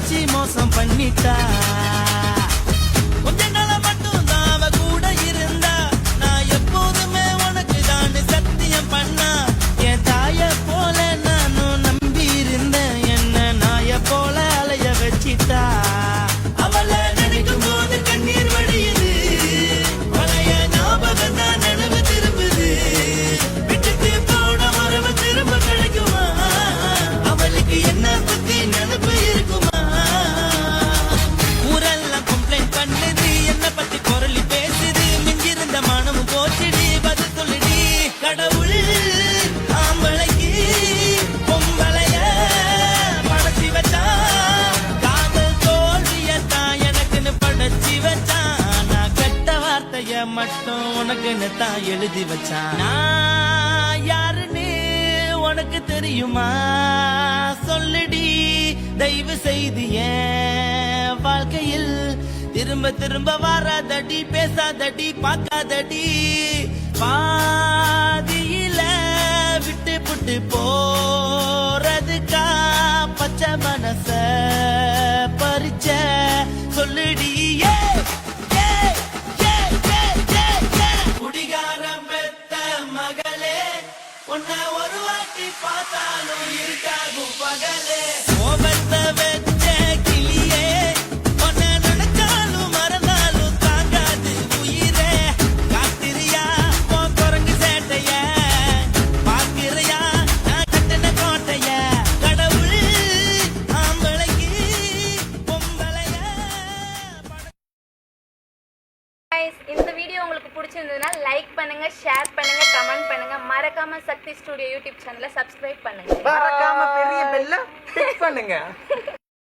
வச்சு மோசம் பண்ணிட்டா. கொஞ்ச நாள மட்டும் தான் அவ கூட இருந்தா. நான் எப்போதுமே உனக்கு தான் சத்தியம் பண்ணா. என் தாய போல நானும் நம்பி இருந்தேன். என்ன நாய போல அலைய வச்சிட்டா. அவளை நினைக்கும் போது கண்ணீர் வடியுது. பழைய ஞாபகம் தான் நினைவு திரும்புது. விட்டுட்டு போன உறவு திரும்ப கிடைக்குமா? அவளுக்கு என்ன பத்தி நினைப்பு இருக்குமா? ஊரெல்லாம் கம்ப்ளைண்ட் பண்ணுது. என்ன பத்தி குரலி பேசுது. மிஞ்சிருந்த மனமும் போச்சுடி. பதில் சொல்லுடி. கடவுள் ஆம்பளைக்கு பொம்பளைய படைச்சி வச்சான். காதல் தோல்வியத்தான் எனக்குன்னு படைச்சி வச்சான். நான் கெட்ட வார்த்தைய மட்டும் உனக்குன்னு தான் எழுதி வச்சான். நான் யாருன்னு உனக்கு தெரியுமா? சொல்லுடி தயவு செய்து என் வாழ்க்கையில் திரும்ப திரும்ப வராதடி. பேசாதடி பார்க்காதடி. பாதியில விட்டு புட்டு போறதுக்கா பச்சை மனச பறிச்ச. சொல்லுடி குடிகாரம் பெத்த மகளே, உன்னை ஒரு வாட்டி பார்த்தாலும் இருக்காகும் பகலே. கோபத்தை வச்ச கிளியே, உன்னை நினைச்சாலும் மறந்தாலும் தாங்காது உயிரே. காத்திரியா உன் குரங்கு சேட்டைய, பார்க்கிறையா நான் கட்டின கோட்டைய. கடவுள் ஆம்பளைக்கு பொம்பளைய Guys, இந்த வீடியோ உங்களுக்கு பிடிச்சிருந்ததுன்னா லைக் பண்ணுங்க, ஷேர் பண்ணுங்க, கமெண்ட் பண்ணுங்க. மறக்காம சக்தி ஸ்டுடியோ யூடியூப் சேனலை சப்ஸ்கிரைப் பண்ணுங்க. மறக்காம பெரிய பெல்ல கிளிக் பண்ணுங்க.